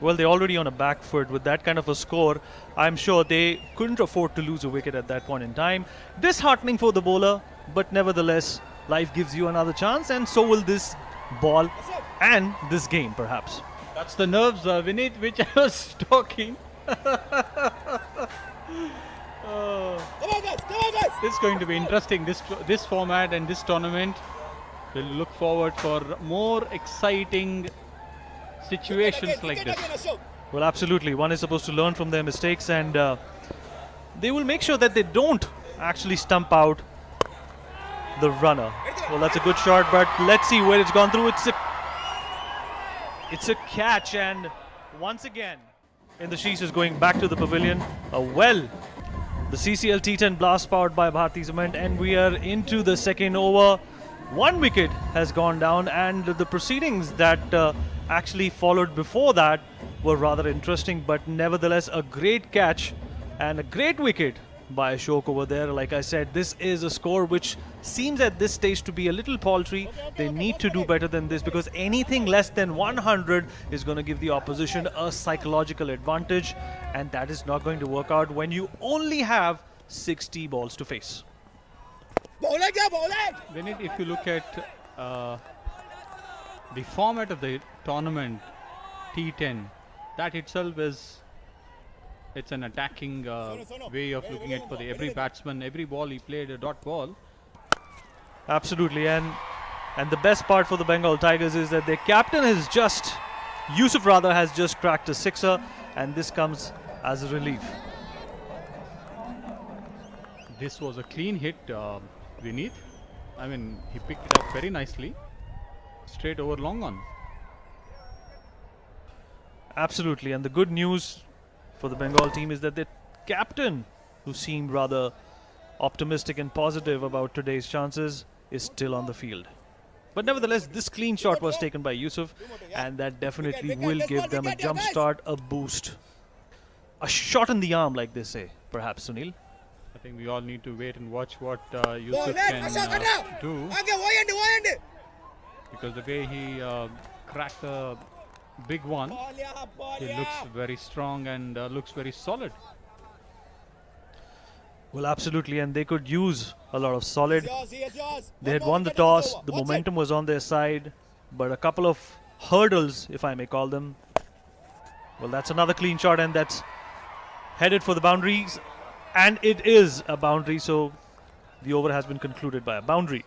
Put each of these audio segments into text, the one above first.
Well, they're already on a back foot with that kind of a score. I'm sure they couldn't afford to lose a wicket at that point in time. Disheartening for the bowler, but nevertheless, life gives you another chance, and so will this ball and this game, perhaps. That's the nerves, Vineet, which I was talking. It's going to be interesting. This format and this tournament. We'll look forward for more exciting situations like this. Well, absolutely. One is supposed to learn from their mistakes, and they will make sure that they don't actually stump out the runner. Well, that's a good shot, but let's see where it's gone through. It's a catch, and once again, in the Shees is going back to the pavilion. The CCL T10 blast powered by Bharti Cement, and we are into the second over. One wicket has gone down, and the proceedings that actually followed before that were rather interesting, but nevertheless a great catch and a great wicket by Ashok over there. Like I said, this is a score which seems at this stage to be a little paltry. They need to do better than this, because anything less than 100 is going to give the opposition a psychological advantage, and that is not going to work out when you only have 60 balls to face. Vinit, if you look at the format of the tournament, T10, that itself it's an attacking way of looking at for every batsman. Every ball he played a dot ball. Absolutely, and the best part for the Bengal Tigers is that their captain has Yusuf has just cracked a sixer, and this comes as a relief. This was a clean hit, Vineet. I mean, he picked it up very nicely. Straight over long on. Absolutely, and the good news for the Bengal team is that the captain, who seemed rather optimistic and positive about today's chances, is still on the field. But nevertheless, this clean shot was taken by Yusuf, and that definitely will give them a jump start, a boost. A shot in the arm, like they say, perhaps, Sunil. I think we all need to wait and watch what Yusuf can do. Because the way he cracked the big one, he looks very strong and looks very solid. Well, absolutely, and they could use a lot of solid. They had won the toss, the momentum was on their side, but a couple of hurdles, if I may call them. Well, that's another clean shot, and that's headed for the boundaries, and it is a boundary, so the over has been concluded by a boundary.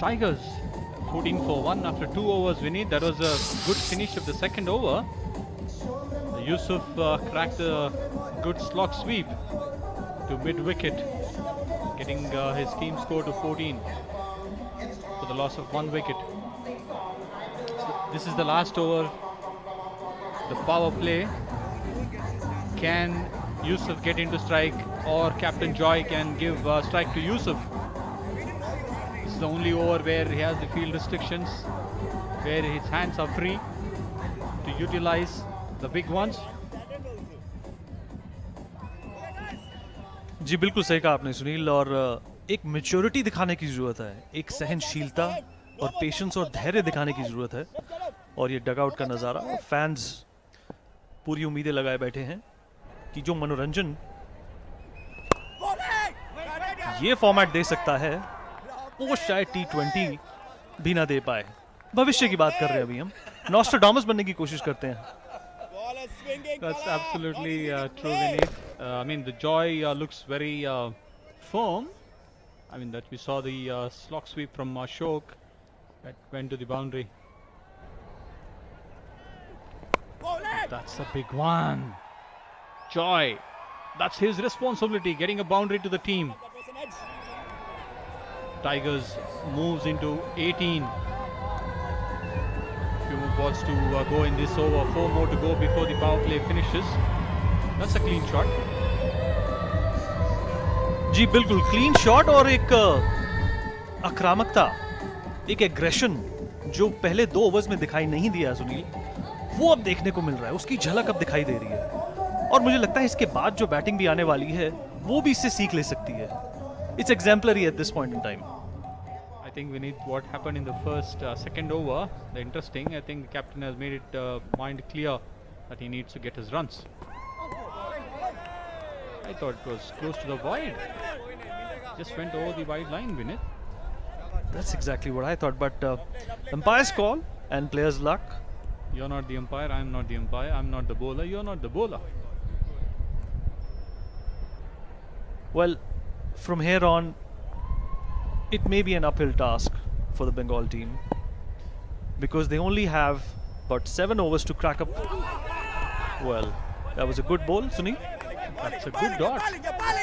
Tigers 14 for 1 after 2 overs, Vineet. That was a good finish of the second over. Yusuf cracked a good slog sweep to mid-wicket, getting his team score to 14 for the loss of 1 wicket. So this is the last over. The power play. Can Yusuf get into strike, or Captain Joy can give strike to Yusuf? The only over where he has the field restrictions, where his hands are free to utilize the big ones. जी बिल्कुल सही कहा आपने सुनील, और एक maturity दिखाने की जरूरत है, एक सहनशीलता और पेशेंस और धैर्य दिखाने की जरूरत है, और ये डगआउट का नज़ारा, फैंस पूरी उम्मीदें लगाए बैठे हैं कि जो मनोरंजन ये फॉर्मेट दे सकता है वो शायद T20 भी ना दे पाए. भविष्य की बात कर रहे हैं अभी हम, नॉस्ट्राडामस बनने की कोशिश करते हैं. That's absolutely true, Vineet. I mean, the Joy looks very firm. I mean, that we saw the slog sweep from Ashok that went to the boundary. That's a big one. Joy, that's his responsibility, getting a boundary to the team. Tigers moves into 18. Few more balls to go in this over. 4 more to go before the power play finishes. That's a clean shot. जी बिल्कुल clean shot और एक आक्रामकता, एक aggression जो पहले 2 overs में दिखाई नहीं दिया सुनील, वो अब देखने को मिल रहा है. उसकी झलक अब दिखाई दे रही है और मुझे लगता है इसके बाद जो बैटिंग भी आने वाली है वो भी इससे सीख ले सकती है. It's exemplary at this point in time. I think we need what happened in the first, second over. The interesting. I think the captain has made it mind clear that he needs to get his runs. I thought it was close to the wide. Just went over the wide line, Vinit. That's exactly what I thought, but umpire's call and players' luck. You're not the umpire. I'm not the umpire. I'm not the bowler. You're not the bowler. Well, from here on, it may be an uphill task for the Bengal team because they only have about 7 overs to crack up. Well, that was a good ball, Sunil. That's a good dot.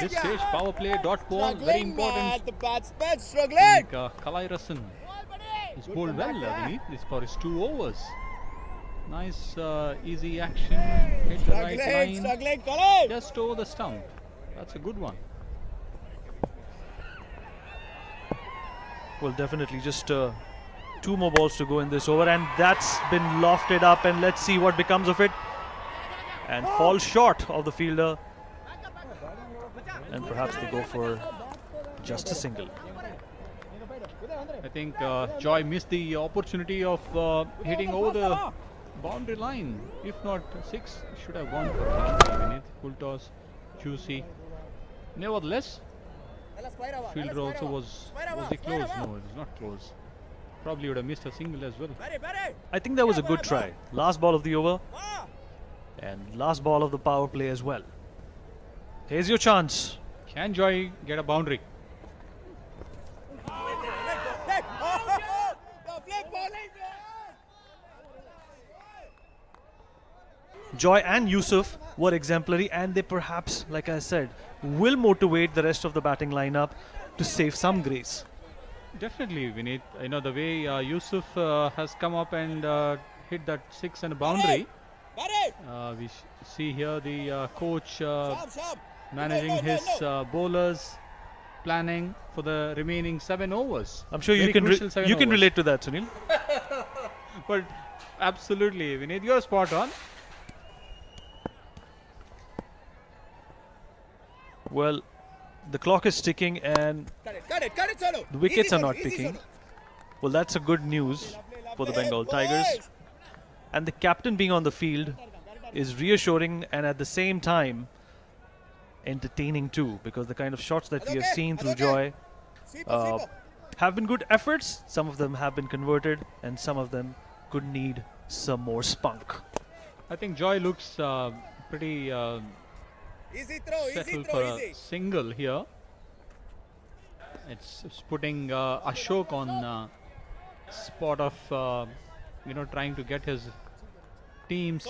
This stage, power play, dot ball, very important. The batsman I struggling. think Kalairasan is bowled well, Vinit. This for his 2 overs. Nice, easy action. Hit the right line. Struggling, Kalai. Just over the stump. That's a good one. Well, definitely just 2 more balls to go in this over, and that's been lofted up, and let's see what becomes of it. And falls short of the fielder, and perhaps they go for just a single. I think Joy missed the opportunity of hitting over the boundary line. If not 6, should have gone for a boundary. Vinit, full toss, juicy. Nevertheless, fielder also was he close? No, it was not close. Probably would have missed a single as well. I think that was a good try. Last ball of the over, and last ball of the power play as well. Here's your chance. Can Joy get a boundary? Joy and Yusuf were exemplary, and they perhaps, like I said, will motivate the rest of the batting lineup to save some grace. Definitely, Vinit. You know the way Yusuf has come up and hit that 6 and a boundary. We see here the coach managing his bowlers, planning for the remaining 7 overs. I'm sure Very you can crucial 7 you can overs. relate to that, Sunil. But absolutely, Vinit, you're spot on. Well, the clock is ticking and Cut it, Sonu. the wickets Easy, are not Sonu, easy, picking. Sonu. Well, that's a good news for the Bengal Tigers. And the captain being on the field is reassuring and at the same time entertaining too, because the kind of shots that we have seen through Joy have been good efforts. Some of them have been converted, and some of them could need some more spunk. I think Joy looks pretty Easy throw, settled for a single here. It's putting Ashok on spot of trying to get his team's